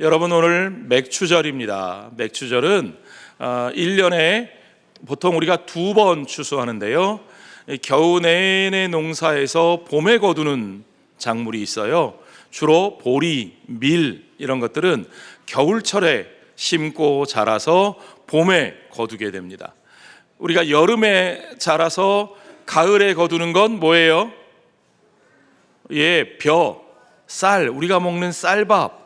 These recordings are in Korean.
여러분, 오늘 맥추절입니다. 맥추절은 1년에 보통 우리가 2번 추수하는데요, 겨우 내내 농사에서 봄에 거두는 작물이 있어요. 주로 보리, 밀 이런 것들은 겨울철에 심고 자라서 봄에 거두게 됩니다. 우리가 여름에 자라서 가을에 거두는 건 뭐예요? 쌀, 우리가 먹는 쌀밥.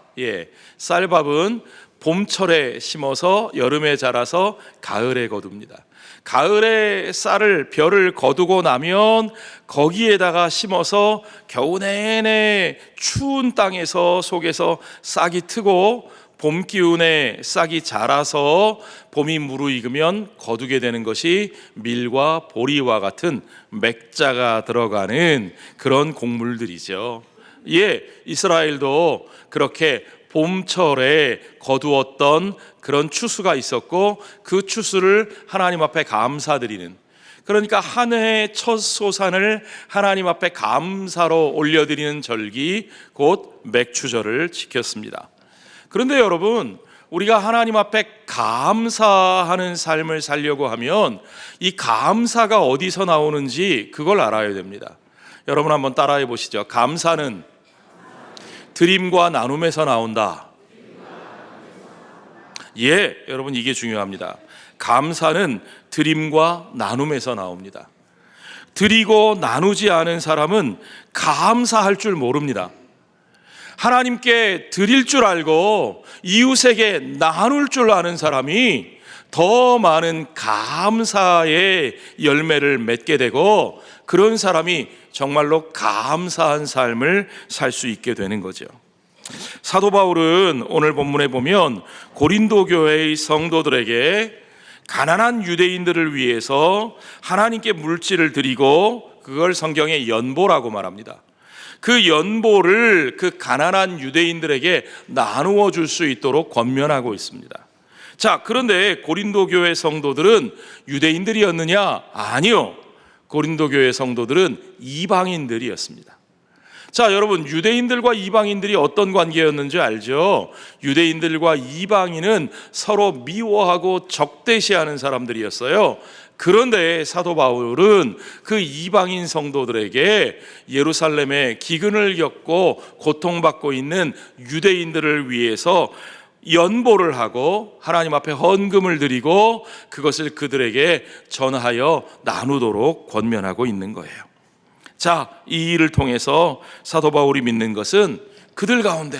쌀밥은 봄철에 심어서 여름에 자라서 가을에 거둡니다. 가을에 벼를 거두고 나면 거기에다가 심어서 겨우 내내 추운 땅에서 속에서 싹이 트고 봄 기운에 싹이 자라서 봄이 무르익으면 거두게 되는 것이 밀과 보리와 같은 맥자가 들어가는 그런 곡물들이죠. 이스라엘도 그렇게 봄철에 거두었던 그런 추수가 있었고, 그 추수를 하나님 앞에 감사드리는, 그러니까 한 해의 첫 소산을 하나님 앞에 감사로 올려드리는 절기, 곧 맥추절을 지켰습니다. 그런데 여러분, 우리가 하나님 앞에 감사하는 삶을 살려고 하면 이 감사가 어디서 나오는지 그걸 알아야 됩니다. 여러분 한번 따라해 보시죠. 감사는 드림과 나눔에서 나온다. 여러분, 이게 중요합니다. 감사는 드림과 나눔에서 나옵니다. 드리고 나누지 않은 사람은 감사할 줄 모릅니다. 하나님께 드릴 줄 알고 이웃에게 나눌 줄 아는 사람이 더 많은 감사의 열매를 맺게 되고, 그런 사람이 정말로 감사한 삶을 살 수 있게 되는 거죠. 사도 바울은 오늘 본문에 보면 고린도 교회의 성도들에게 가난한 유대인들을 위해서 하나님께 물질을 드리고, 그걸 성경에 연보라고 말합니다. 그 연보를 그 가난한 유대인들에게 나누어 줄 수 있도록 권면하고 있습니다. 자, 그런데 고린도 교회 성도들은 유대인들이었느냐? 아니요. 고린도 교회 성도들은 이방인들이었습니다. 자, 여러분, 유대인들과 이방인들이 어떤 관계였는지 알죠? 유대인들과 이방인은 서로 미워하고 적대시하는 사람들이었어요. 그런데 사도 바울은 그 이방인 성도들에게 예루살렘에 기근을 겪고 고통받고 있는 유대인들을 위해서 연보를 하고 하나님 앞에 헌금을 드리고 그것을 그들에게 전하여 나누도록 권면하고 있는 거예요. 자, 이 일을 통해서 사도 바울이 믿는 것은 그들 가운데,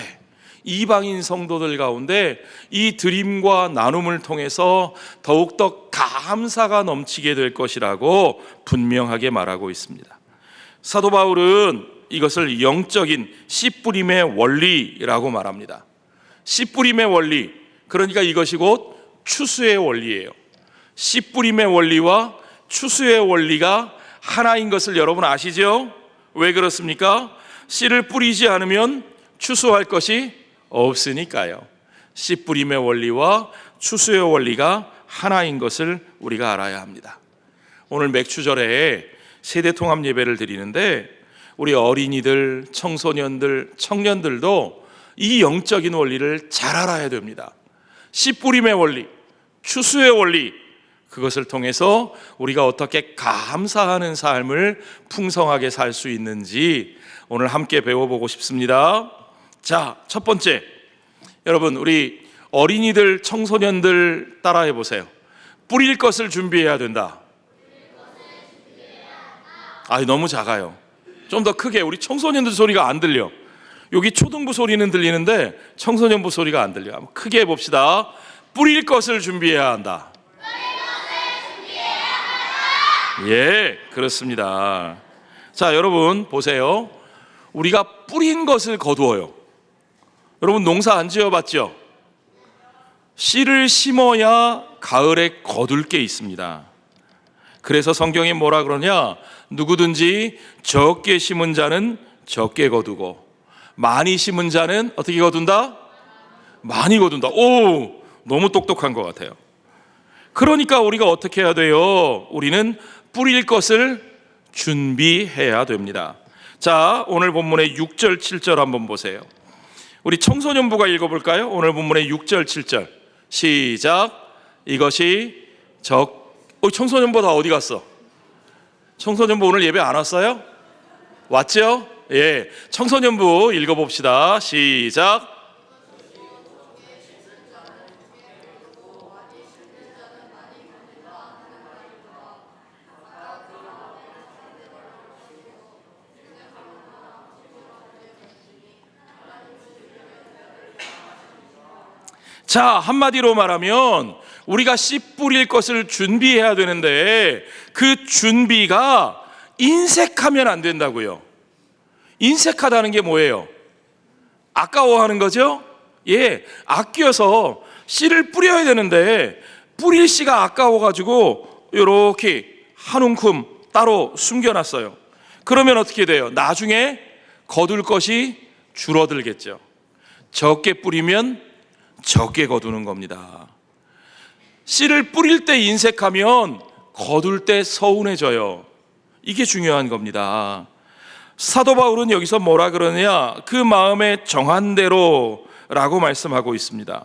이방인 성도들 가운데 이 드림과 나눔을 통해서 더욱더 감사가 넘치게 될 것이라고 분명하게 말하고 있습니다. 사도 바울은 이것을 영적인 씨 뿌림의 원리라고 말합니다. 씨 뿌림의 원리, 그러니까 이것이 곧 추수의 원리예요. 씨 뿌림의 원리와 추수의 원리가 하나인 것을 여러분 아시죠? 왜 그렇습니까? 씨를 뿌리지 않으면 추수할 것이 없으니까요. 씨 뿌림의 원리와 추수의 원리가 하나인 것을 우리가 알아야 합니다. 오늘 맥추절에 세대 통합 예배를 드리는데 우리 어린이들, 청소년들, 청년들도 이 영적인 원리를 잘 알아야 됩니다. 씨 뿌림의 원리, 추수의 원리, 그것을 통해서 우리가 어떻게 감사하는 삶을 풍성하게 살 수 있는지 오늘 함께 배워보고 싶습니다. 자, 첫 번째, 여러분, 우리 어린이들, 청소년들 따라해 보세요. 뿌릴 것을 준비해야 된다. 너무 작아요. 좀 더 크게. 우리 청소년들 소리가 안 들려. 여기 초등부 소리는 들리는데 청소년부 소리가 안 들려. 크게 해봅시다. 뿌릴 것을 준비해야 한다. 그렇습니다. 자, 여러분 보세요. 우리가 뿌린 것을 거두어요. 여러분, 농사 안 지어봤죠? 씨를 심어야 가을에 거둘 게 있습니다. 그래서 성경에 뭐라 그러냐? 누구든지 적게 심은 자는 적게 거두고 많이 심은 자는 어떻게 거둔다? 많이 거둔다. 오, 너무 똑똑한 것 같아요. 그러니까 우리가 어떻게 해야 돼요? 우리는 뿌릴 것을 준비해야 됩니다. 자, 오늘 본문의 6절 7절 한번 보세요. 우리 청소년부가 읽어볼까요? 오늘 본문의 6절 7절 시작. 이것이 청소년부 다 어디 갔어? 청소년부 오늘 예배 안 왔어요? 왔죠? 예, 청소년부 읽어봅시다. 시작. 자, 한마디로 말하면 우리가 씨 뿌릴 것을 준비해야 되는데 그 준비가 인색하면 안 된다고요. 인색하다는 게 뭐예요? 아까워하는 거죠? 예, 아껴서 씨를 뿌려야 되는데 뿌릴 씨가 아까워가지고 이렇게 한 움큼 따로 숨겨놨어요. 그러면 어떻게 돼요? 나중에 거둘 것이 줄어들겠죠. 적게 뿌리면 적게 거두는 겁니다. 씨를 뿌릴 때 인색하면 거둘 때 서운해져요. 이게 중요한 겁니다. 사도 바울은 여기서 뭐라 그러냐? 그 마음에 정한 대로라고 말씀하고 있습니다.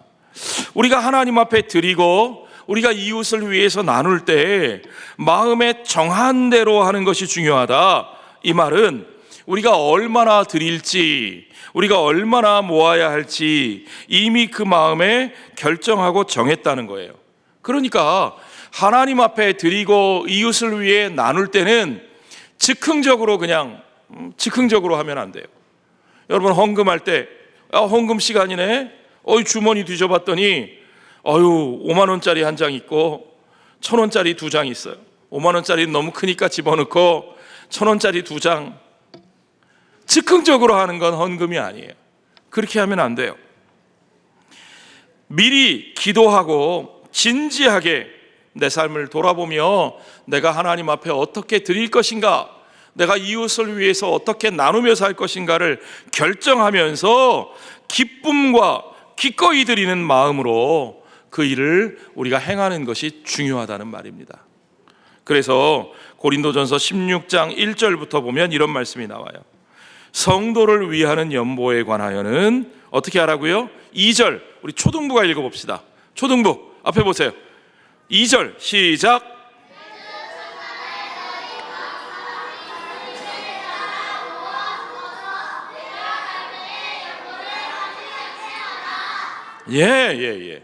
우리가 하나님 앞에 드리고 우리가 이웃을 위해서 나눌 때 마음에 정한 대로 하는 것이 중요하다. 이 말은 우리가 얼마나 드릴지, 우리가 얼마나 모아야 할지 이미 그 마음에 결정하고 정했다는 거예요. 그러니까 하나님 앞에 드리고 이웃을 위해 나눌 때는 즉흥적으로 하면 안 돼요. 여러분 헌금할 때 헌금 시간이네. 주머니 뒤져봤더니 5만 원짜리 한 장 있고 1,000원짜리 두 장 있어요. 5만 원짜리는 너무 크니까 집어넣고 1,000원짜리 두 장. 즉흥적으로 하는 건 헌금이 아니에요. 그렇게 하면 안 돼요. 미리 기도하고 진지하게 내 삶을 돌아보며 내가 하나님 앞에 어떻게 드릴 것인가, 내가 이웃을 위해서 어떻게 나누며 살 것인가를 결정하면서 기쁨과 기꺼이 드리는 마음으로 그 일을 우리가 행하는 것이 중요하다는 말입니다. 그래서 고린도전서 16장 1절부터 보면 이런 말씀이 나와요. 성도를 위하는 연보에 관하여는 어떻게 하라고요? 2절, 우리 초등부가 읽어봅시다. 초등부 앞에 보세요. 2절 시작. 예.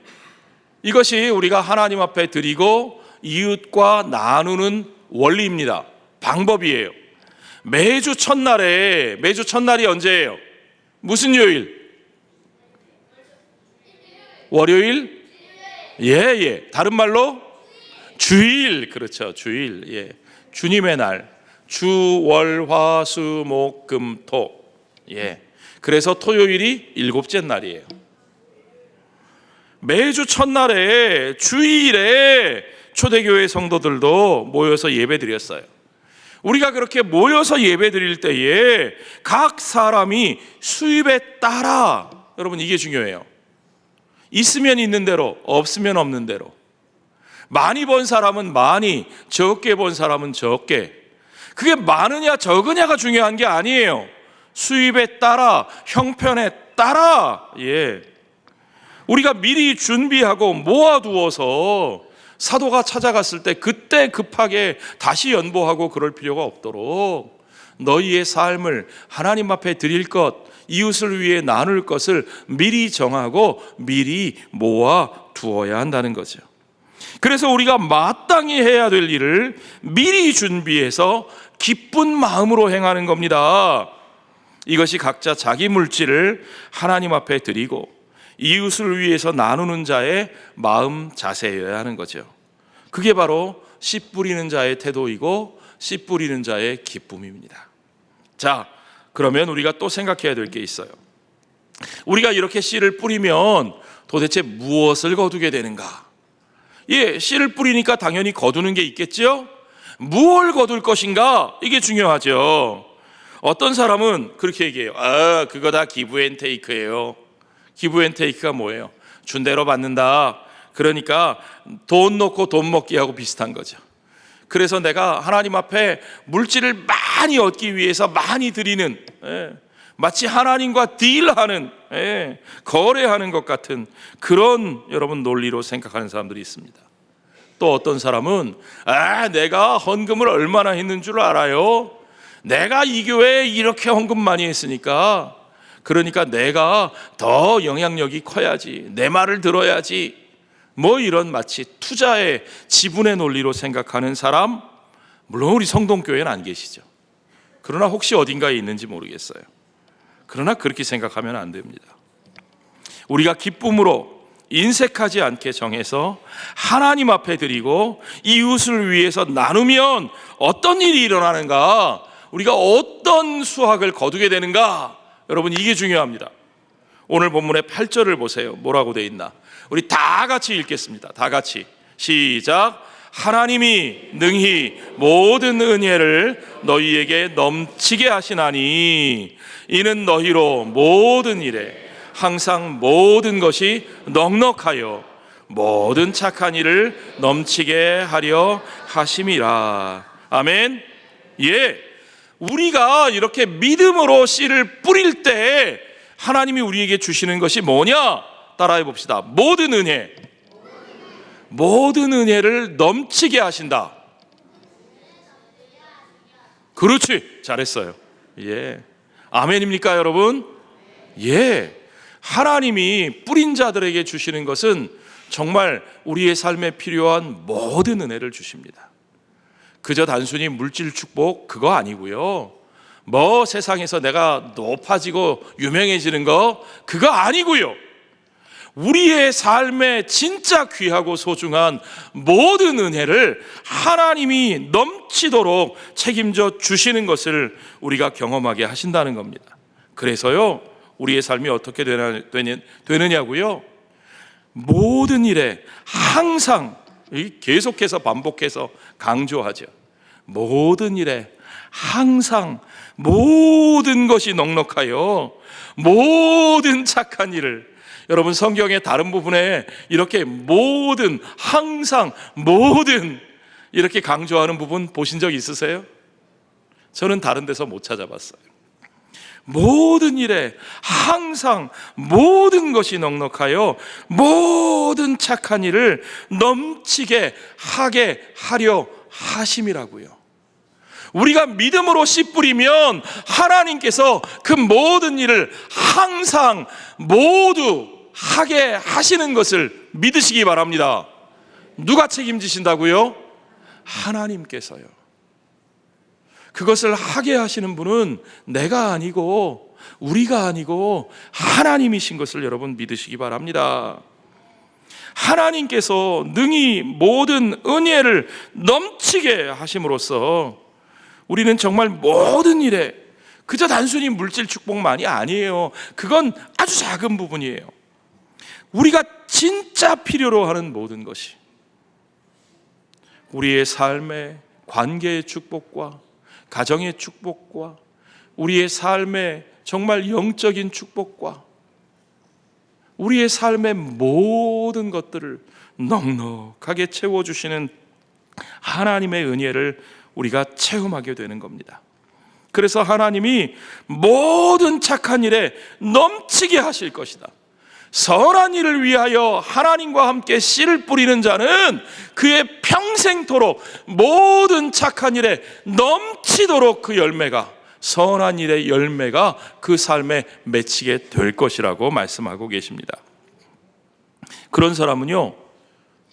이것이 우리가 하나님 앞에 드리고 이웃과 나누는 원리입니다. 방법이에요. 매주 첫날이 언제예요? 무슨 요일? 월요일? 예. 다른 말로 주일. 그렇죠. 주일. 예. 주님의 날. 주, 월, 화, 수, 목, 금, 토. 예. 그래서 토요일이 7째 날이에요. 매주 첫날에 주일에 초대교회 성도들도 모여서 예배 드렸어요. 우리가 그렇게 모여서 예배 드릴 때에 각 사람이 수입에 따라, 여러분 이게 중요해요. 있으면 있는 대로, 없으면 없는 대로. 많이 번 사람은 많이, 적게 번 사람은 적게. 그게 많으냐 적으냐가 중요한 게 아니에요. 수입에 따라, 형편에 따라. 예. 우리가 미리 준비하고 모아두어서 사도가 찾아갔을 때 그때 급하게 다시 연보하고 그럴 필요가 없도록 너희의 삶을 하나님 앞에 드릴 것, 이웃을 위해 나눌 것을 미리 정하고 미리 모아두어야 한다는 거죠. 그래서 우리가 마땅히 해야 될 일을 미리 준비해서 기쁜 마음으로 행하는 겁니다. 이것이 각자 자기 물질을 하나님 앞에 드리고 이웃을 위해서 나누는 자의 마음 자세여야 하는 거죠. 그게 바로 씨 뿌리는 자의 태도이고 씨 뿌리는 자의 기쁨입니다. 자, 그러면 우리가 또 생각해야 될 게 있어요. 우리가 이렇게 씨를 뿌리면 도대체 무엇을 거두게 되는가? 예, 씨를 뿌리니까 당연히 거두는 게 있겠죠? 무엇을 거둘 것인가? 이게 중요하죠. 어떤 사람은 그렇게 얘기해요. 그거 다 기브앤테이크예요. 기브앤테이크가 뭐예요? 준 대로 받는다. 그러니까 돈 놓고 돈 먹기 하고 비슷한 거죠. 그래서 내가 하나님 앞에 물질을 많이 얻기 위해서 많이 드리는, 마치 하나님과 딜하는, 거래하는 것 같은 그런 여러분 논리로 생각하는 사람들이 있습니다. 또 어떤 사람은 내가 헌금을 얼마나 했는 줄 알아요? 내가 이 교회에 이렇게 헌금 많이 했으니까, 그러니까 내가 더 영향력이 커야지, 내 말을 들어야지, 뭐 이런 마치 투자의 지분의 논리로 생각하는 사람, 물론 우리 성동교회는 안 계시죠. 그러나 혹시 어딘가에 있는지 모르겠어요. 그러나 그렇게 생각하면 안 됩니다. 우리가 기쁨으로 인색하지 않게 정해서 하나님 앞에 드리고 이웃을 위해서 나누면 어떤 일이 일어나는가, 우리가 어떤 수확을 거두게 되는가, 여러분 이게 중요합니다. 오늘 본문의 8절을 보세요. 뭐라고 되어 있나? 우리 다 같이 읽겠습니다. 다 같이 시작. 하나님이 능히 모든 은혜를 너희에게 넘치게 하시나니 이는 너희로 모든 일에 항상 모든 것이 넉넉하여 모든 착한 일을 넘치게 하려 하심이라. 아멘. 우리가 이렇게 믿음으로 씨를 뿌릴 때 하나님이 우리에게 주시는 것이 뭐냐? 따라해 봅시다. 모든 은혜. 모든 은혜를 넘치게 하신다. 그렇지, 잘했어요. 아멘입니까 여러분? 하나님이 뿌린 자들에게 주시는 것은 정말 우리의 삶에 필요한 모든 은혜를 주십니다. 그저 단순히 물질 축복 그거 아니고요, 뭐 세상에서 내가 높아지고 유명해지는 거 그거 아니고요, 우리의 삶에 진짜 귀하고 소중한 모든 은혜를 하나님이 넘치도록 책임져 주시는 것을 우리가 경험하게 하신다는 겁니다. 그래서요, 우리의 삶이 어떻게 되느냐고요? 모든 일에 항상, 계속해서 반복해서 강조하죠. 모든 일에 항상 모든 것이 넉넉하여 모든 착한 일을, 여러분 성경의 다른 부분에 이렇게 모든, 항상, 모든 이렇게 강조하는 부분 보신 적 있으세요? 저는 다른 데서 못 찾아봤어요. 모든 일에 항상 모든 것이 넉넉하여 모든 착한 일을 넘치게 하게 하려 하심이라고요. 우리가 믿음으로 씨 뿌리면 하나님께서 그 모든 일을 항상 모두 하게 하시는 것을 믿으시기 바랍니다. 누가 책임지신다고요? 하나님께서요. 그것을 하게 하시는 분은 내가 아니고 우리가 아니고 하나님이신 것을 여러분 믿으시기 바랍니다. 하나님께서 능히 모든 은혜를 넘치게 하심으로써 우리는 정말 모든 일에, 그저 단순히 물질 축복만이 아니에요. 그건 아주 작은 부분이에요. 우리가 진짜 필요로 하는 모든 것이, 우리의 삶의 관계의 축복과 가정의 축복과 우리의 삶의 정말 영적인 축복과 우리의 삶의 모든 것들을 넉넉하게 채워주시는 하나님의 은혜를 우리가 체험하게 되는 겁니다. 그래서 하나님이 모든 착한 일에 넘치게 하실 것이다. 선한 일을 위하여 하나님과 함께 씨를 뿌리는 자는 그의 평생토록 모든 착한 일에 넘치도록 그 열매가, 선한 일의 열매가 그 삶에 맺히게 될 것이라고 말씀하고 계십니다. 그런 사람은요,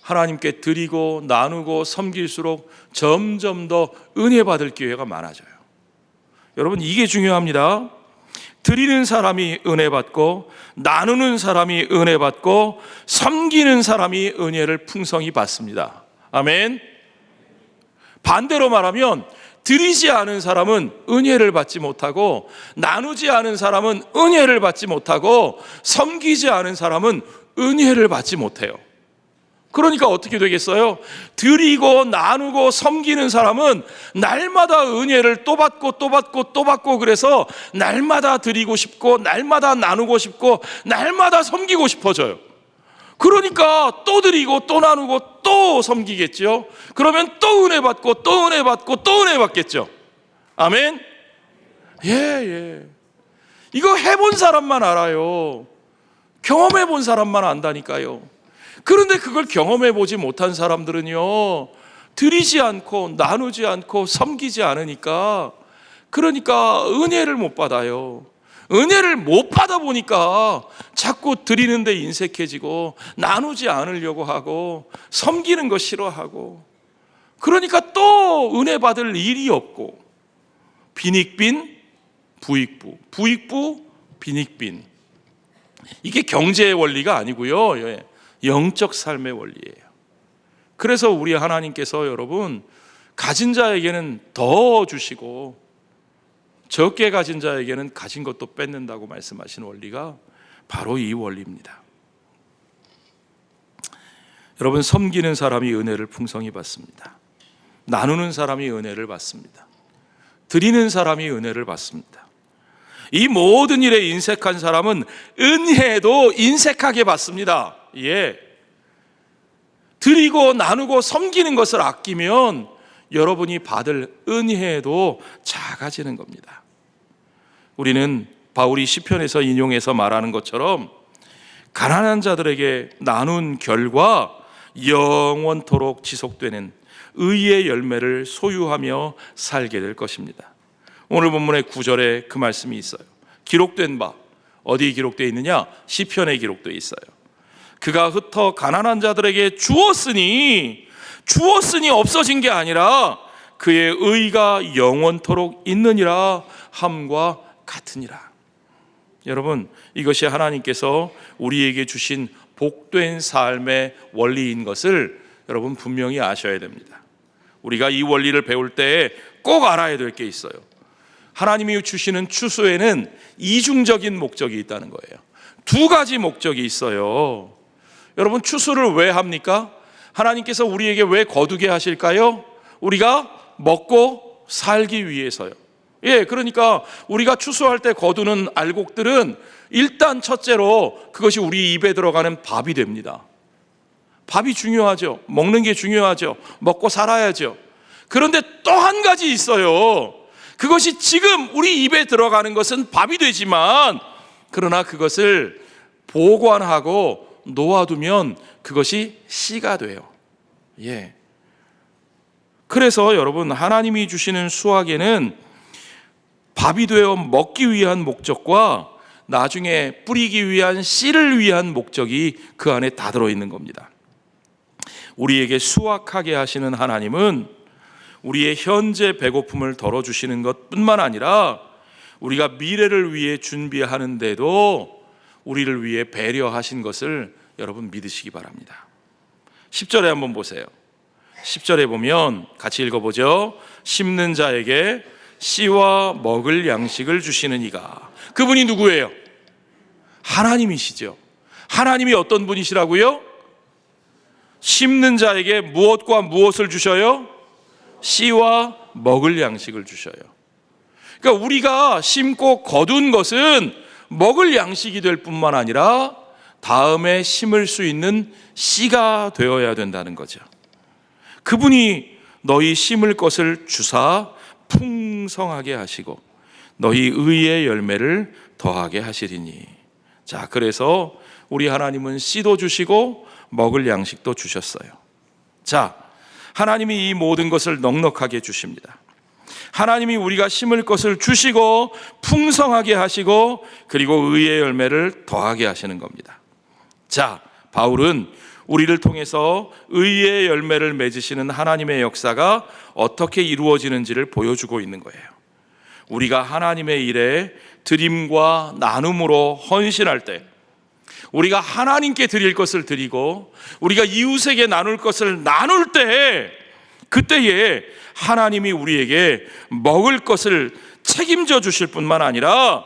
하나님께 드리고 나누고 섬길수록 점점 더 은혜 받을 기회가 많아져요. 여러분 이게 중요합니다. 드리는 사람이 은혜 받고 나누는 사람이 은혜 받고 섬기는 사람이 은혜를 풍성히 받습니다. 아멘. 반대로 말하면 드리지 않은 사람은 은혜를 받지 못하고 나누지 않은 사람은 은혜를 받지 못하고 섬기지 않은 사람은 은혜를 받지 못해요. 그러니까 어떻게 되겠어요? 드리고 나누고 섬기는 사람은 날마다 은혜를 또 받고 또 받고 또 받고, 그래서 날마다 드리고 싶고 날마다 나누고 싶고 날마다 섬기고 싶어져요. 그러니까 또 드리고 또 나누고 또 섬기겠죠. 그러면 또 은혜 받고 또 은혜 받고 또 은혜 받겠죠. 아멘. 이거 해본 사람만 알아요. 경험해 본 사람만 안다니까요. 그런데 그걸 경험해 보지 못한 사람들은요, 드리지 않고 나누지 않고 섬기지 않으니까, 그러니까 은혜를 못 받아요. 은혜를 못 받아 보니까 자꾸 드리는 데 인색해지고 나누지 않으려고 하고 섬기는 거 싫어하고, 그러니까 또 은혜 받을 일이 없고, 빈익빈 부익부, 부익부 빈익빈. 이게 경제의 원리가 아니고요, 영적 삶의 원리예요. 그래서 우리 하나님께서 여러분, 가진 자에게는 더 주시고 적게 가진 자에게는 가진 것도 뺏는다고 말씀하신 원리가 바로 이 원리입니다. 여러분, 섬기는 사람이 은혜를 풍성히 받습니다. 나누는 사람이 은혜를 받습니다. 드리는 사람이 은혜를 받습니다. 이 모든 일에 인색한 사람은 은혜도 인색하게 받습니다. 예. 드리고 나누고 섬기는 것을 아끼면 여러분이 받을 은혜도 작아지는 겁니다. 우리는 바울이 시편에서 인용해서 말하는 것처럼 가난한 자들에게 나눈 결과 영원토록 지속되는 의의 열매를 소유하며 살게 될 것입니다. 오늘 본문의 9절에 그 말씀이 있어요. 기록된 바, 어디 기록되어 있느냐? 시편에 기록되어 있어요. 그가 흩어 가난한 자들에게 주었으니 없어진 게 아니라 그의 의가 영원토록 있느니라 함과 같으니라. 여러분, 이것이 하나님께서 우리에게 주신 복된 삶의 원리인 것을 여러분 분명히 아셔야 됩니다. 우리가 이 원리를 배울 때 꼭 알아야 될 게 있어요. 하나님이 주시는 추수에는 이중적인 목적이 있다는 거예요. 두 가지 목적이 있어요. 여러분, 추수를 왜 합니까? 하나님께서 우리에게 왜 거두게 하실까요? 우리가 먹고 살기 위해서요. 예, 그러니까 우리가 추수할 때 거두는 알곡들은 일단 첫째로 그것이 우리 입에 들어가는 밥이 됩니다. 밥이 중요하죠. 먹는 게 중요하죠. 먹고 살아야죠. 그런데 또 한 가지 있어요. 그것이 지금 우리 입에 들어가는 것은 밥이 되지만, 그러나 그것을 보관하고 놓아두면 그것이 씨가 돼요. 예. 그래서 여러분, 하나님이 주시는 수확에는 밥이 되어 먹기 위한 목적과 나중에 뿌리기 위한 씨를 위한 목적이 그 안에 다 들어있는 겁니다. 우리에게 수확하게 하시는 하나님은 우리의 현재 배고픔을 덜어주시는 것뿐만 아니라 우리가 미래를 위해 준비하는데도 우리를 위해 배려하신 것을 여러분 믿으시기 바랍니다. 10절에 한번 보세요. 10절에 보면 같이 읽어보죠. 심는 자에게 씨와 먹을 양식을 주시는 이가, 그분이 누구예요? 하나님이시죠. 하나님이 어떤 분이시라고요? 심는 자에게 무엇과 무엇을 주셔요? 씨와 먹을 양식을 주셔요. 그러니까 우리가 심고 거둔 것은 먹을 양식이 될 뿐만 아니라 다음에 심을 수 있는 씨가 되어야 된다는 거죠. 그분이 너희 심을 것을 주사 풍성하게 하시고 너희 의의 열매를 더하게 하시리니. 자, 그래서 우리 하나님은 씨도 주시고 먹을 양식도 주셨어요. 자, 하나님이 이 모든 것을 넉넉하게 주십니다. 하나님이 우리가 심을 것을 주시고 풍성하게 하시고 그리고 의의 열매를 더하게 하시는 겁니다. 자, 바울은 우리를 통해서 의의 열매를 맺으시는 하나님의 역사가 어떻게 이루어지는지를 보여주고 있는 거예요. 우리가 하나님의 일에 드림과 나눔으로 헌신할 때, 우리가 하나님께 드릴 것을 드리고 우리가 이웃에게 나눌 것을 나눌 때, 그때에 하나님이 우리에게 먹을 것을 책임져 주실 뿐만 아니라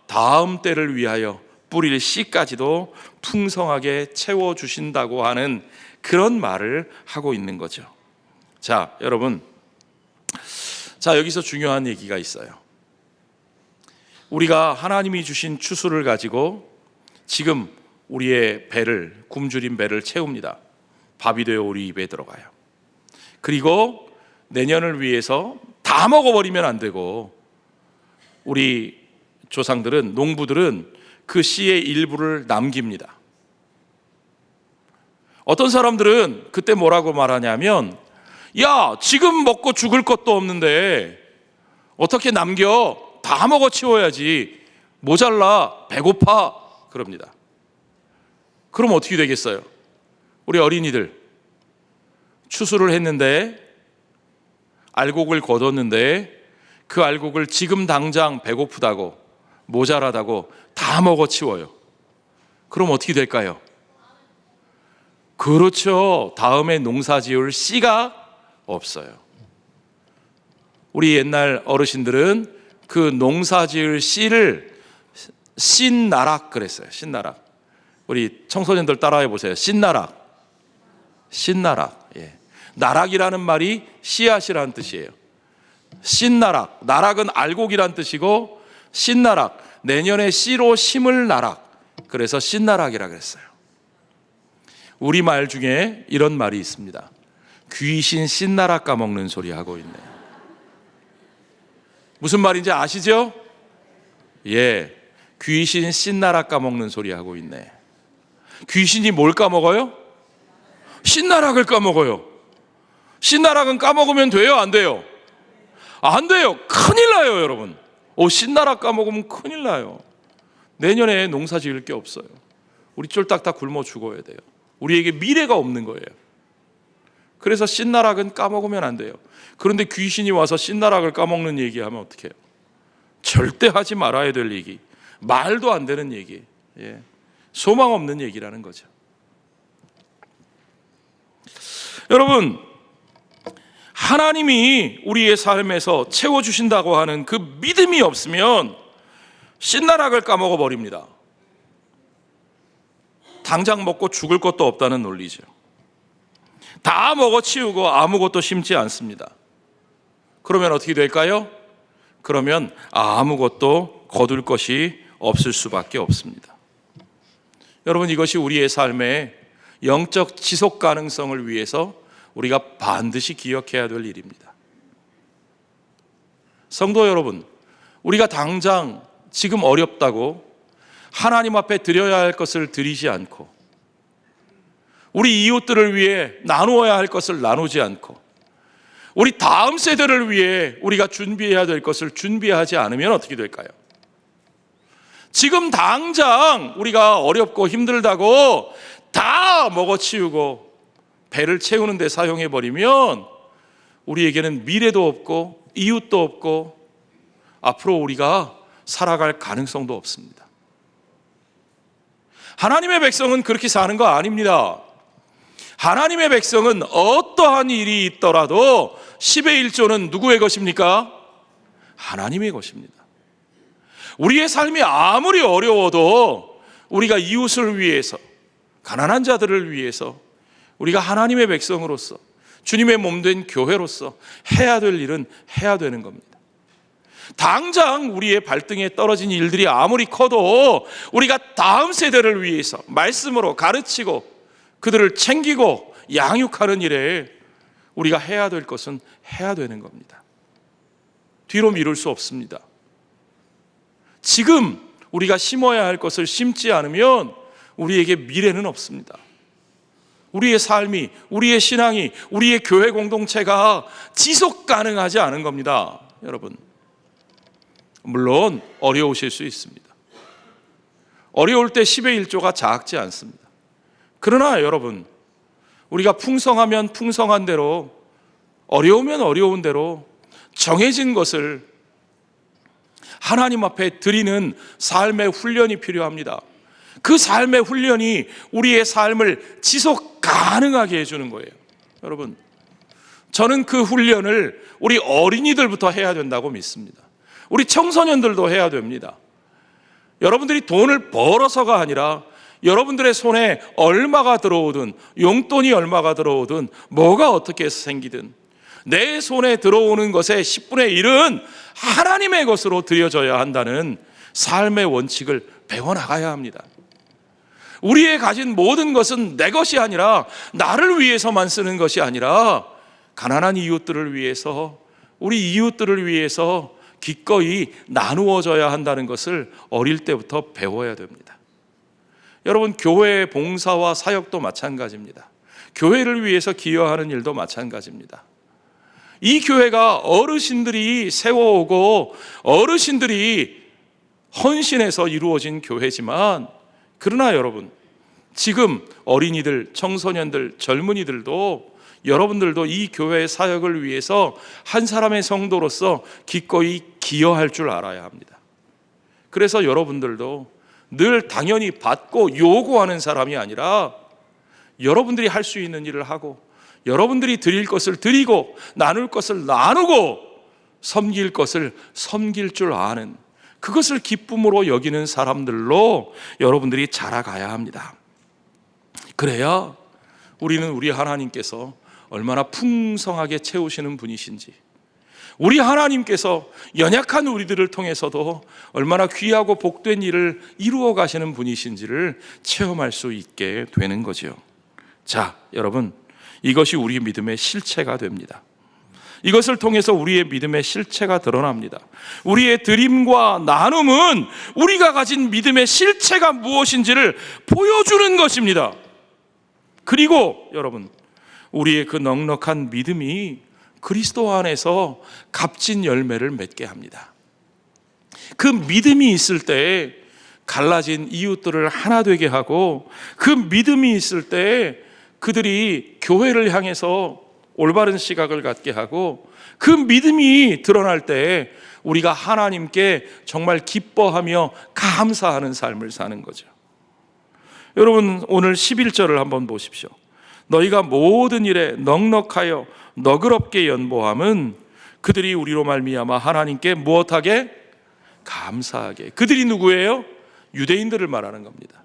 다음 때를 위하여 뿌릴 씨까지도 풍성하게 채워주신다고 하는 그런 말을 하고 있는 거죠. 자, 여러분, 자, 여기서 중요한 얘기가 있어요. 우리가 하나님이 주신 추수를 가지고 지금 우리의 배를, 굶주린 배를 채웁니다. 밥이 되어 우리 입에 들어가요. 그리고 내년을 위해서 다 먹어버리면 안 되고 우리 조상들은, 농부들은 그 씨의 일부를 남깁니다. 어떤 사람들은 그때 뭐라고 말하냐면, 야, 지금 먹고 죽을 것도 없는데 어떻게 남겨? 다 먹어 치워야지. 모자라, 배고파. 그럽니다. 그럼 어떻게 되겠어요? 우리 어린이들 추수를 했는데, 알곡을 거뒀는데 그 알곡을 지금 당장 배고프다고, 모자라다고 다 먹어 치워요. 그럼 어떻게 될까요? 그렇죠. 다음에 농사 지을 씨가 없어요. 우리 옛날 어르신들은 그 농사 지을 씨를 신나락 그랬어요. 신나락. 우리 청소년들 따라해 보세요. 신나락. 신나락. 예. 나락이라는 말이 씨앗이라는 뜻이에요. 신나락. 나락은 알곡이란 뜻이고, 신나락. 내년에 씨로 심을 나락. 그래서 신나락이라 그랬어요. 우리말 중에 이런 말이 있습니다. 귀신 신나락 까먹는 소리 하고 있네. 무슨 말인지 아시죠? 예, 귀신 신나락 까먹는 소리 하고 있네. 귀신이 뭘 까먹어요? 신나락을 까먹어요. 신나락은 까먹으면 돼요, 안 돼요? 안 돼요. 큰일 나요, 여러분. 신나락 까먹으면 큰일 나요. 내년에 농사 지을 게 없어요. 우리 쫄딱 다 굶어 죽어야 돼요. 우리에게 미래가 없는 거예요. 그래서 신나락은 까먹으면 안 돼요. 그런데 귀신이 와서 신나락을 까먹는 얘기하면 어떻게 해요? 절대 하지 말아야 될 얘기, 말도 안 되는 얘기, 예. 소망 없는 얘기라는 거죠. 여러분, 하나님이 우리의 삶에서 채워주신다고 하는 그 믿음이 없으면 신나락을 까먹어 버립니다. 당장 먹고 죽을 것도 없다는 논리죠. 다 먹어치우고 아무것도 심지 않습니다. 그러면 어떻게 될까요? 그러면 아무것도 거둘 것이 없을 수밖에 없습니다. 여러분, 이것이 우리의 삶의 영적 지속 가능성을 위해서 우리가 반드시 기억해야 될 일입니다. 성도 여러분, 우리가 당장 지금 어렵다고 하나님 앞에 드려야 할 것을 드리지 않고, 우리 이웃들을 위해 나누어야 할 것을 나누지 않고, 우리 다음 세대를 위해 우리가 준비해야 될 것을 준비하지 않으면 어떻게 될까요? 지금 당장 우리가 어렵고 힘들다고 다 먹어치우고 배를 채우는 데 사용해버리면 우리에게는 미래도 없고 이웃도 없고 앞으로 우리가 살아갈 가능성도 없습니다. 하나님의 백성은 그렇게 사는 거 아닙니다. 하나님의 백성은 어떠한 일이 있더라도 10의 1조는 누구의 것입니까? 하나님의 것입니다. 우리의 삶이 아무리 어려워도 우리가 이웃을 위해서, 가난한 자들을 위해서, 우리가 하나님의 백성으로서, 주님의 몸된 교회로서 해야 될 일은 해야 되는 겁니다. 당장 우리의 발등에 떨어진 일들이 아무리 커도 우리가 다음 세대를 위해서 말씀으로 가르치고 그들을 챙기고 양육하는 일에 우리가 해야 될 것은 해야 되는 겁니다. 뒤로 미룰 수 없습니다. 지금 우리가 심어야 할 것을 심지 않으면 우리에게 미래는 없습니다. 우리의 삶이, 우리의 신앙이, 우리의 교회 공동체가 지속 가능하지 않은 겁니다. 여러분, 물론 어려우실 수 있습니다. 어려울 때 10의 1조가 작지 않습니다. 그러나 여러분, 우리가 풍성하면 풍성한 대로, 어려우면 어려운 대로 정해진 것을 하나님 앞에 드리는 삶의 훈련이 필요합니다. 그 삶의 훈련이 우리의 삶을 지속 가능하게 해주는 거예요. 여러분, 저는 그 훈련을 우리 어린이들부터 해야 된다고 믿습니다. 우리 청소년들도 해야 됩니다. 여러분들이 돈을 벌어서가 아니라 여러분들의 손에 얼마가 들어오든, 용돈이 얼마가 들어오든, 뭐가 어떻게 해서 생기든 내 손에 들어오는 것의 10분의 1은 하나님의 것으로 드려져야 한다는 삶의 원칙을 배워나가야 합니다. 우리의 가진 모든 것은 내 것이 아니라, 나를 위해서만 쓰는 것이 아니라 가난한 이웃들을 위해서, 우리 이웃들을 위해서, 기꺼이 나누어져야 한다는 것을 어릴 때부터 배워야 됩니다. 여러분, 교회 봉사와 사역도 마찬가지입니다. 교회를 위해서 기여하는 일도 마찬가지입니다. 이 교회가 어르신들이 세워오고 어르신들이 헌신해서 이루어진 교회지만, 그러나 여러분, 지금 어린이들, 청소년들, 젊은이들도, 여러분들도 이 교회의 사역을 위해서 한 사람의 성도로서 기꺼이 기여할 줄 알아야 합니다. 그래서 여러분들도 늘 당연히 받고 요구하는 사람이 아니라 여러분들이 할 수 있는 일을 하고, 여러분들이 드릴 것을 드리고, 나눌 것을 나누고, 섬길 것을 섬길 줄 아는, 그것을 기쁨으로 여기는 사람들로 여러분들이 자라가야 합니다. 그래야 우리는 우리 하나님께서 얼마나 풍성하게 채우시는 분이신지, 우리 하나님께서 연약한 우리들을 통해서도 얼마나 귀하고 복된 일을 이루어 가시는 분이신지를 체험할 수 있게 되는 거죠. 자, 여러분, 이것이 우리 믿음의 실체가 됩니다. 이것을 통해서 우리의 믿음의 실체가 드러납니다. 우리의 드림과 나눔은 우리가 가진 믿음의 실체가 무엇인지를 보여주는 것입니다. 그리고 여러분, 우리의 그 넉넉한 믿음이 그리스도 안에서 값진 열매를 맺게 합니다. 그 믿음이 있을 때 갈라진 이웃들을 하나 되게 하고, 그 믿음이 있을 때 그들이 교회를 향해서 올바른 시각을 갖게 하고, 그 믿음이 드러날 때 우리가 하나님께 정말 기뻐하며 감사하는 삶을 사는 거죠. 여러분, 오늘 11절을 한번 보십시오. 너희가 모든 일에 넉넉하여 너그럽게 연보함은 그들이 우리로 말미암아 하나님께 무엇하게? 감사하게. 그들이 누구예요? 유대인들을 말하는 겁니다.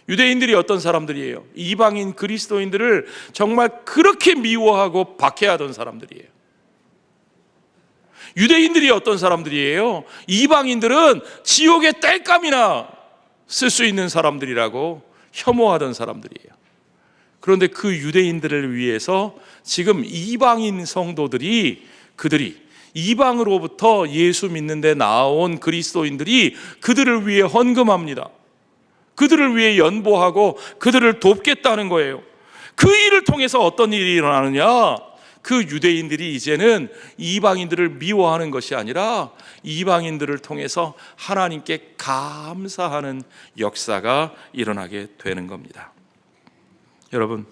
유대인들이 어떤 사람들이에요? 이방인 그리스도인들을 정말 그렇게 미워하고 박해하던 사람들이에요. 유대인들이 어떤 사람들이에요? 이방인들은 지옥의 땔감이나 쓸 수 있는 사람들이라고 혐오하던 사람들이에요. 그런데 그 유대인들을 위해서 지금 이방인 성도들이, 그들이 이방으로부터 예수 믿는 데 나온 그리스도인들이 그들을 위해 헌금합니다. 그들을 위해 연보하고 그들을 돕겠다는 거예요. 그 일을 통해서 어떤 일이 일어나느냐? 그 유대인들이 이제는 이방인들을 미워하는 것이 아니라 이방인들을 통해서 하나님께 감사하는 역사가 일어나게 되는 겁니다. 여러분,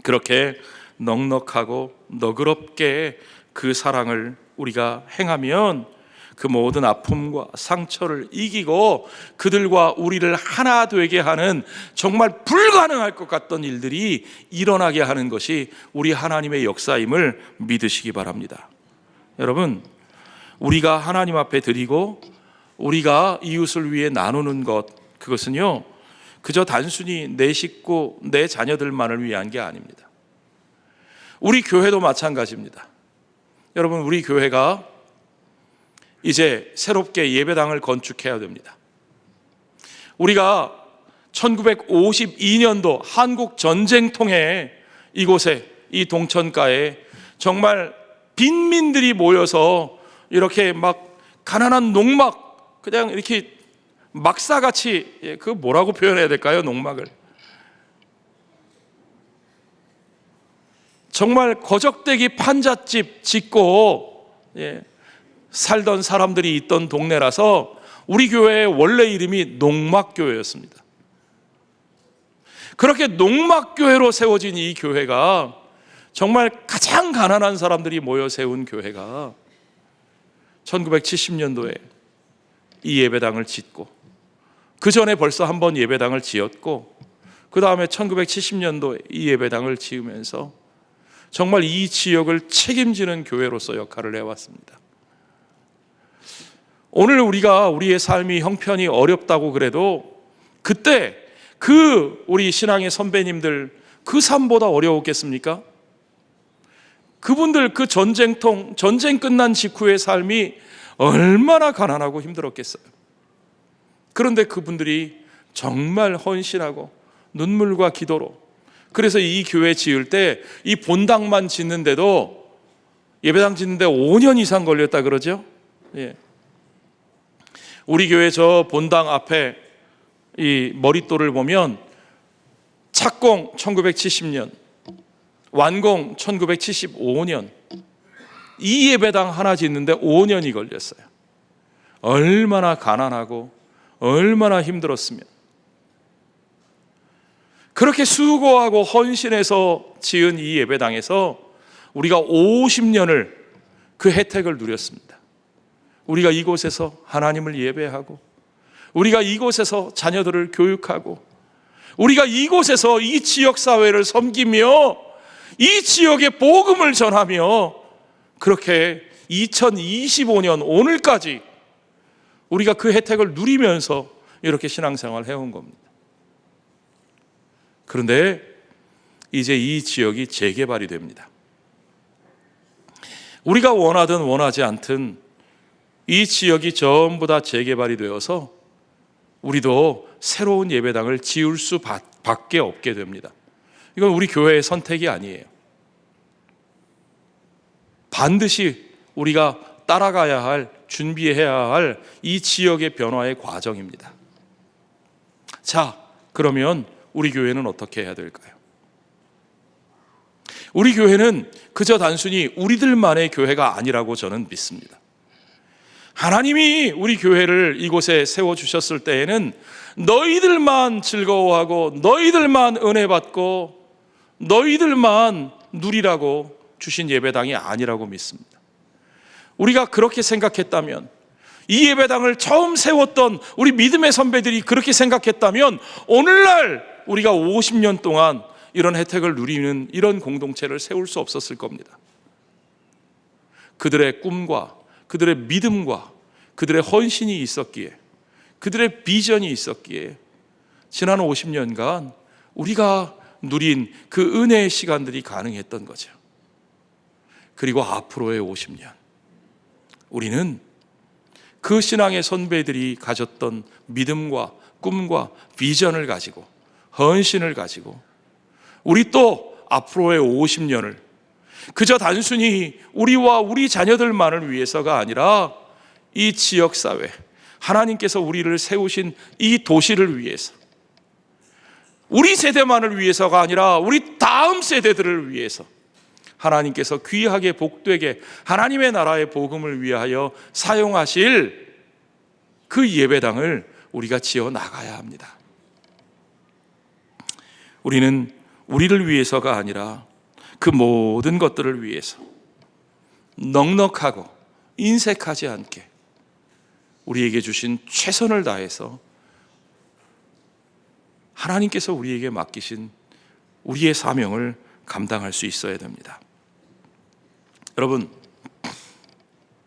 그렇게 넉넉하고 너그럽게 그 사랑을 우리가 행하면 그 모든 아픔과 상처를 이기고 그들과 우리를 하나 되게 하는, 정말 불가능할 것 같던 일들이 일어나게 하는 것이 우리 하나님의 역사임을 믿으시기 바랍니다. 여러분, 우리가 하나님 앞에 드리고 우리가 이웃을 위해 나누는 것, 그것은요 그저 단순히 내 식구, 내 자녀들만을 위한 게 아닙니다. 우리 교회도 마찬가지입니다. 여러분, 우리 교회가 이제 새롭게 예배당을 건축해야 됩니다. 우리가 1952년도 한국 전쟁통에 이곳에, 이 동천가에 정말 빈민들이 모여서 이렇게 막 가난한 농막, 그냥 이렇게 막사같이, 그 뭐라고 표현해야 될까요? 농막을 정말 거적대기 판잣집 짓고 살던 사람들이 있던 동네라서 우리 교회의 원래 이름이 농막교회였습니다. 그렇게 농막교회로 세워진 이 교회가, 정말 가장 가난한 사람들이 모여 세운 교회가 1970년도에 이 예배당을 짓고, 그 전에 벌써 한 번 예배당을 지었고, 그 다음에 1970년도에 이 예배당을 지으면서 정말 이 지역을 책임지는 교회로서 역할을 해왔습니다. 오늘 우리가 우리의 삶이 형편이 어렵다고 그래도 그때 그 우리 신앙의 선배님들 그 삶보다 어려웠겠습니까? 그분들 그 전쟁통, 전쟁 끝난 직후의 삶이 얼마나 가난하고 힘들었겠어요. 그런데 그분들이 정말 헌신하고 눈물과 기도로, 그래서 이 교회 지을 때 이 본당만 짓는데도, 예배당 짓는데 5년 이상 걸렸다 그러죠. 예. 우리 교회 저 본당 앞에 이 머릿돌을 보면 착공 1970년, 완공 1975년, 이 예배당 하나 짓는데 5년이 걸렸어요. 얼마나 가난하고 얼마나 힘들었으면. 그렇게 수고하고 헌신해서 지은 이 예배당에서 우리가 50년을 그 혜택을 누렸습니다. 우리가 이곳에서 하나님을 예배하고, 우리가 이곳에서 자녀들을 교육하고, 우리가 이곳에서 이 지역 사회를 섬기며 이 지역의 복음을 전하며, 그렇게 2025년 오늘까지 우리가 그 혜택을 누리면서 이렇게 신앙생활을 해온 겁니다. 그런데 이제 이 지역이 재개발이 됩니다. 우리가 원하든 원하지 않든 이 지역이 전부 다 재개발이 되어서 우리도 새로운 예배당을 지을 수밖에 없게 됩니다. 이건 우리 교회의 선택이 아니에요. 반드시 우리가 따라가야 할, 준비해야 할 이 지역의 변화의 과정입니다. 자, 그러면 우리 교회는 어떻게 해야 될까요? 우리 교회는 그저 단순히 우리들만의 교회가 아니라고 저는 믿습니다. 하나님이 우리 교회를 이곳에 세워주셨을 때에는 너희들만 즐거워하고 너희들만 은혜 받고 너희들만 누리라고 주신 예배당이 아니라고 믿습니다. 우리가 그렇게 생각했다면, 이 예배당을 처음 세웠던 우리 믿음의 선배들이 그렇게 생각했다면 오늘날 우리가 50년 동안 이런 혜택을 누리는 이런 공동체를 세울 수 없었을 겁니다. 그들의 꿈과 그들의 믿음과 그들의 헌신이 있었기에, 그들의 비전이 있었기에 지난 50년간 우리가 누린 그 은혜의 시간들이 가능했던 거죠. 그리고 앞으로의 50년, 우리는 그 신앙의 선배들이 가졌던 믿음과 꿈과 비전을 가지고, 헌신을 가지고 우리 또 앞으로의 50년을 그저 단순히 우리와 우리 자녀들만을 위해서가 아니라 이 지역사회, 하나님께서 우리를 세우신 이 도시를 위해서, 우리 세대만을 위해서가 아니라 우리 다음 세대들을 위해서 하나님께서 귀하게 복되게 하나님의 나라의 복음을 위하여 사용하실 그 예배당을 우리가 지어 나가야 합니다. 우리는 우리를 위해서가 아니라 그 모든 것들을 위해서 넉넉하고 인색하지 않게 우리에게 주신 최선을 다해서 하나님께서 우리에게 맡기신 우리의 사명을 감당할 수 있어야 됩니다. 여러분,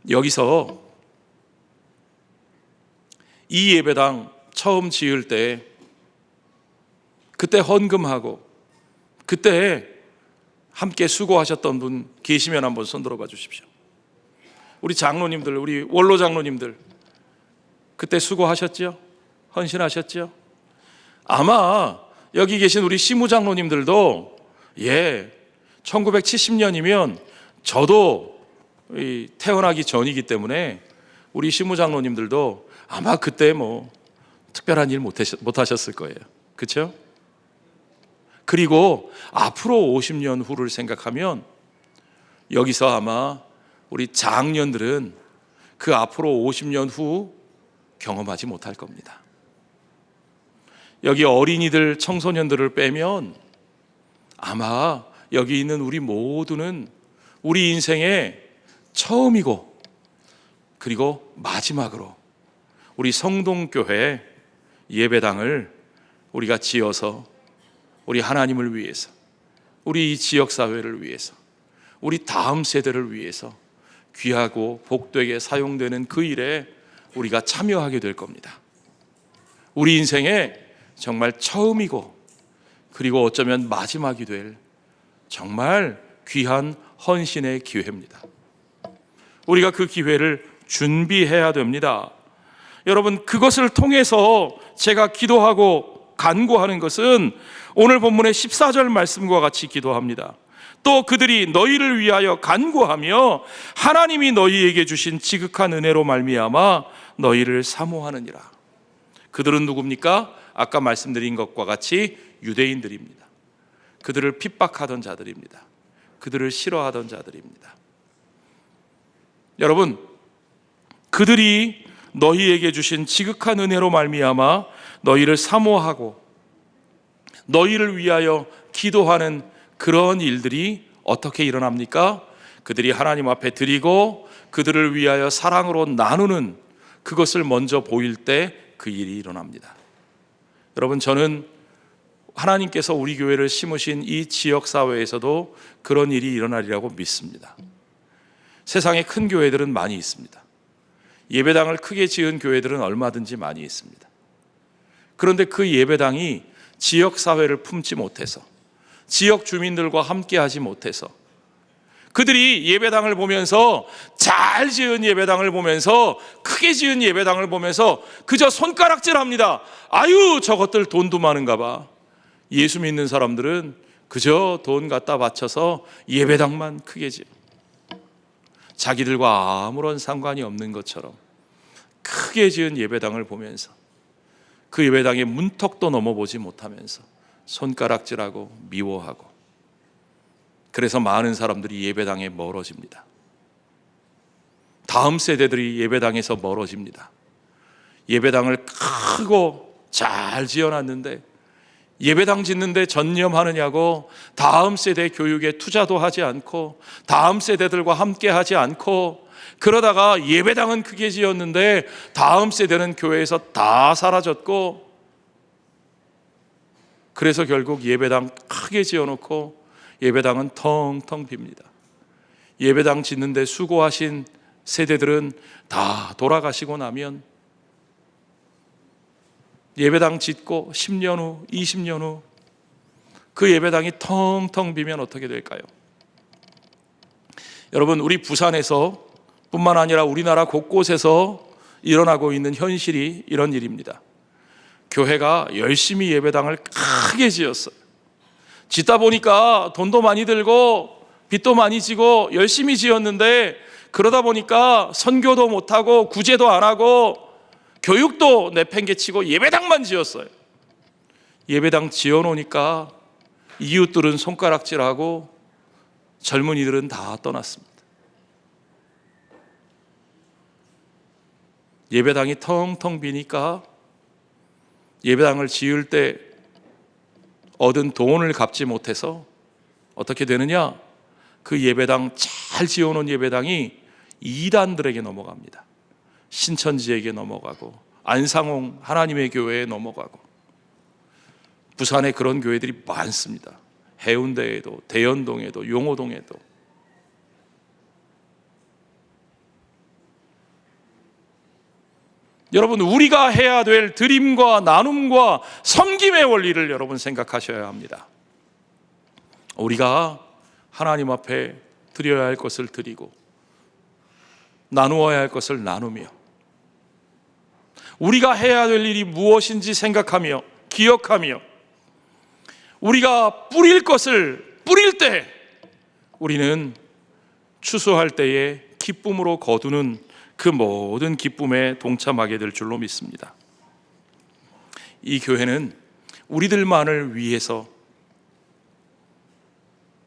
여기서 이 예배당 처음 지을 때, 그때 헌금하고 그때 함께 수고하셨던 분 계시면 한번 손 들어봐 주십시오. 우리 장로님들, 우리 원로 장로님들 그때 수고하셨죠? 헌신하셨죠? 아마 여기 계신 우리 시무 장로님들도 1970년이면 저도 태어나기 전이기 때문에 우리 시무 장로님들도 아마 그때 뭐 특별한 일 못 하셨을 거예요. 그렇죠? 그리고 앞으로 50년 후를 생각하면 여기서 아마 우리 장년들은 그 앞으로 50년 후 경험하지 못할 겁니다. 여기 어린이들, 청소년들을 빼면 아마 여기 있는 우리 모두는 우리 인생의 처음이고 그리고 마지막으로 우리 성동교회 예배당을 우리가 지어서 우리 하나님을 위해서, 우리 이 지역사회를 위해서, 우리 다음 세대를 위해서 귀하고 복되게 사용되는 그 일에 우리가 참여하게 될 겁니다. 우리 인생의 정말 처음이고 그리고 어쩌면 마지막이 될 정말 귀한 헌신의 기회입니다. 우리가 그 기회를 준비해야 됩니다. 여러분, 그것을 통해서 제가 기도하고 간구하는 것은 오늘 본문의 14절 말씀과 같이 기도합니다. 또 그들이 너희를 위하여 간구하며 하나님이 너희에게 주신 지극한 은혜로 말미암아 너희를 사모하느니라. 그들은 누굽니까? 아까 말씀드린 것과 같이 유대인들입니다. 그들을 핍박하던 자들입니다. 그들을 싫어하던 자들입니다. 여러분, 그들이 너희에게 주신 지극한 은혜로 말미암아 너희를 사모하고 너희를 위하여 기도하는 그런 일들이 어떻게 일어납니까? 그들이 하나님 앞에 드리고 그들을 위하여 사랑으로 나누는 그것을 먼저 보일 때 그 일이 일어납니다. 여러분, 저는 하나님께서 우리 교회를 심으신 이 지역사회에서도 그런 일이 일어나리라고 믿습니다. 세상에 큰 교회들은 많이 있습니다. 예배당을 크게 지은 교회들은 얼마든지 많이 있습니다. 그런데 그 예배당이 지역사회를 품지 못해서, 지역 주민들과 함께하지 못해서, 그들이 예배당을 보면서, 잘 지은 예배당을 보면서, 크게 지은 예배당을 보면서 그저 손가락질합니다. 아유, 저것들 돈도 많은가 봐. 예수 믿는 사람들은 그저 돈 갖다 바쳐서 예배당만 크게 지어, 자기들과 아무런 상관이 없는 것처럼 크게 지은 예배당을 보면서 그 예배당의 문턱도 넘어보지 못하면서 손가락질하고 미워하고, 그래서 많은 사람들이 예배당에 멀어집니다. 다음 세대들이 예배당에서 멀어집니다. 예배당을 크고 잘 지어놨는데 예배당 짓는데 전념하느냐고 다음 세대 교육에 투자도 하지 않고 다음 세대들과 함께 하지 않고, 그러다가 예배당은 크게 지었는데 다음 세대는 교회에서 다 사라졌고, 그래서 결국 예배당 크게 지어놓고 예배당은 텅텅 빕니다. 예배당 짓는데 수고하신 세대들은 다 돌아가시고 나면 예배당 짓고 10년 후, 20년 후 그 예배당이 텅텅 비면 어떻게 될까요? 여러분, 우리 부산에서 뿐만 아니라 우리나라 곳곳에서 일어나고 있는 현실이 이런 일입니다. 교회가 열심히 예배당을 크게 지었어요. 짓다 보니까 돈도 많이 들고 빚도 많이 지고 열심히 지었는데, 그러다 보니까 선교도 못하고 구제도 안 하고 교육도 내팽개치고 예배당만 지었어요. 예배당 지어놓으니까 이웃들은 손가락질하고 젊은이들은 다 떠났습니다. 예배당이 텅텅 비니까 예배당을 지을 때 얻은 돈을 갚지 못해서 어떻게 되느냐? 그 예배당, 잘 지어놓은 예배당이 이단들에게 넘어갑니다. 신천지에게 넘어가고 안상홍 하나님의 교회에 넘어가고. 부산에 그런 교회들이 많습니다. 해운대에도, 대연동에도, 용호동에도. 여러분, 우리가 해야 될 드림과 나눔과 섬김의 원리를 여러분 생각하셔야 합니다. 우리가 하나님 앞에 드려야 할 것을 드리고 나누어야 할 것을 나누며, 우리가 해야 될 일이 무엇인지 생각하며 기억하며, 우리가 뿌릴 것을 뿌릴 때 우리는 추수할 때에 기쁨으로 거두는 그 모든 기쁨에 동참하게 될 줄로 믿습니다. 이 교회는 우리들만을 위해서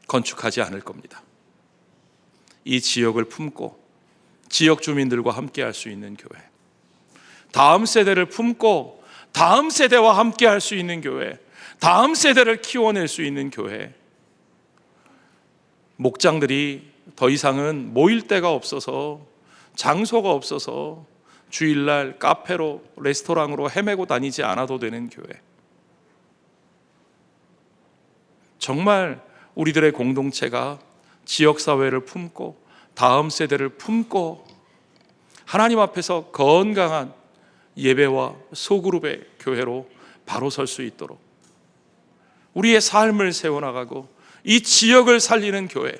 건축하지 않을 겁니다. 이 지역을 품고 지역 주민들과 함께 할 수 있는 교회, 다음 세대를 품고 다음 세대와 함께 할 수 있는 교회, 다음 세대를 키워낼 수 있는 교회. 목장들이 더 이상은 모일 데가 없어서, 장소가 없어서 주일날 카페로, 레스토랑으로 헤매고 다니지 않아도 되는 교회. 정말 우리들의 공동체가 지역사회를 품고 다음 세대를 품고 하나님 앞에서 건강한 예배와 소그룹의 교회로 바로 설 수 있도록 우리의 삶을 세워나가고 이 지역을 살리는 교회.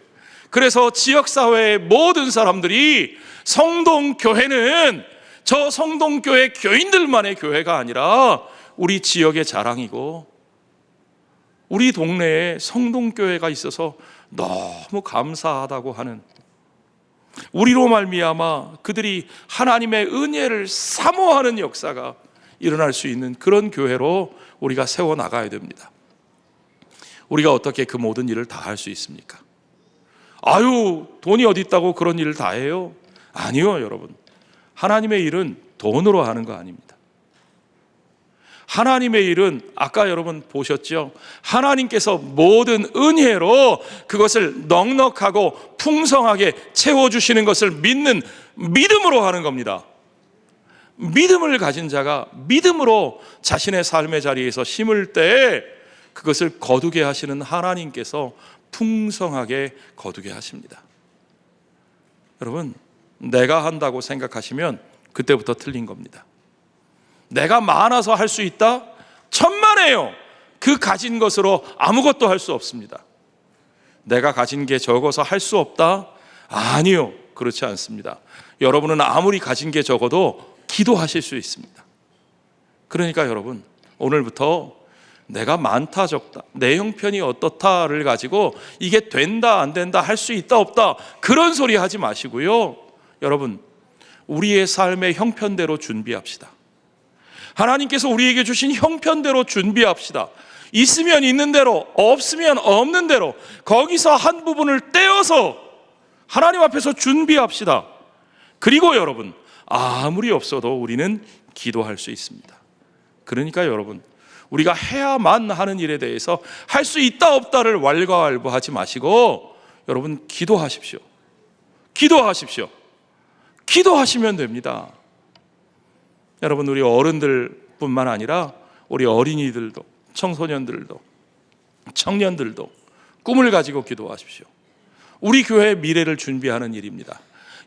그래서 지역사회의 모든 사람들이 성동교회는 저 성동교회 교인들만의 교회가 아니라 우리 지역의 자랑이고 우리 동네에 성동교회가 있어서 너무 감사하다고 하는, 우리로 말미암아 그들이 하나님의 은혜를 사모하는 역사가 일어날 수 있는 그런 교회로 우리가 세워나가야 됩니다. 우리가 어떻게 그 모든 일을 다 할 수 있습니까? 아유, 돈이 어디 있다고 그런 일을 다 해요? 아니요, 여러분. 하나님의 일은 돈으로 하는 거 아닙니다. 하나님의 일은 아까 여러분 보셨죠? 하나님께서 모든 은혜로 그것을 넉넉하고 풍성하게 채워주시는 것을 믿는 믿음으로 하는 겁니다. 믿음을 가진 자가 믿음으로 자신의 삶의 자리에서 심을 때 그것을 거두게 하시는 하나님께서 풍성하게 거두게 하십니다. 여러분, 내가 한다고 생각하시면 그때부터 틀린 겁니다. 내가 많아서 할 수 있다? 천만에요. 그 가진 것으로 아무것도 할 수 없습니다. 내가 가진 게 적어서 할 수 없다? 아니요, 그렇지 않습니다. 여러분은 아무리 가진 게 적어도 기도하실 수 있습니다. 그러니까 여러분, 오늘부터 내가 많다 적다, 내 형편이 어떻다를 가지고 이게 된다 안 된다, 할 수 있다 없다, 그런 소리 하지 마시고요. 여러분, 우리의 삶의 형편대로 준비합시다. 하나님께서 우리에게 주신 형편대로 준비합시다. 있으면 있는 대로, 없으면 없는 대로, 거기서 한 부분을 떼어서 하나님 앞에서 준비합시다. 그리고 여러분, 아무리 없어도 우리는 기도할 수 있습니다. 그러니까 여러분, 우리가 해야만 하는 일에 대해서 할 수 있다 없다를 왈가왈부하지 마시고 여러분, 기도하십시오. 기도하십시오. 기도하시면 됩니다. 여러분, 우리 어른들뿐만 아니라 우리 어린이들도, 청소년들도, 청년들도 꿈을 가지고 기도하십시오. 우리 교회의 미래를 준비하는 일입니다.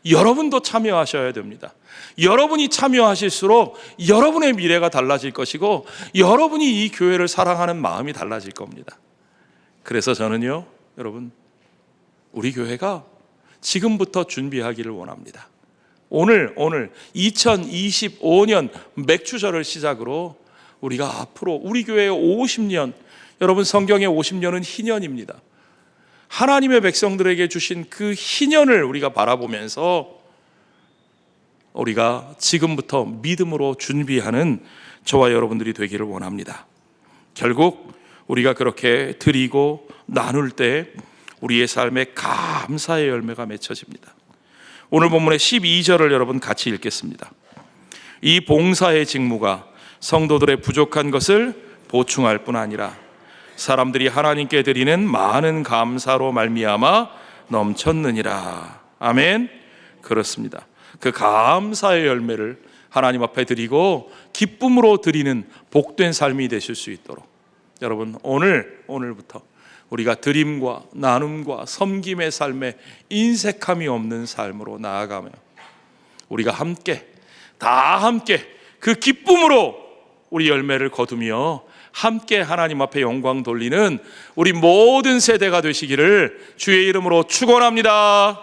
여러분도 참여하셔야 됩니다. 여러분이 참여하실수록 여러분의 미래가 달라질 것이고 여러분이 이 교회를 사랑하는 마음이 달라질 겁니다. 그래서 저는요, 여러분, 우리 교회가 지금부터 준비하기를 원합니다. 오늘 2025년 맥추절을 시작으로 우리가 앞으로 우리 교회의 50년, 여러분, 성경의 50년은 희년입니다. 하나님의 백성들에게 주신 그 희년을 우리가 바라보면서 우리가 지금부터 믿음으로 준비하는 저와 여러분들이 되기를 원합니다. 결국 우리가 그렇게 드리고 나눌 때 우리의 삶에 감사의 열매가 맺혀집니다. 오늘 본문의 12절을 여러분 같이 읽겠습니다. 이 봉사의 직무가 성도들의 부족한 것을 보충할 뿐 아니라 사람들이 하나님께 드리는 많은 감사로 말미암아 넘쳤느니라. 아멘. 그렇습니다. 그 감사의 열매를 하나님 앞에 드리고 기쁨으로 드리는 복된 삶이 되실 수 있도록 여러분, 오늘부터 우리가 드림과 나눔과 섬김의 삶에 인색함이 없는 삶으로 나아가며 우리가 다 함께 그 기쁨으로 우리 열매를 거두며 함께 하나님 앞에 영광 돌리는 우리 모든 세대가 되시기를 주의 이름으로 축원합니다.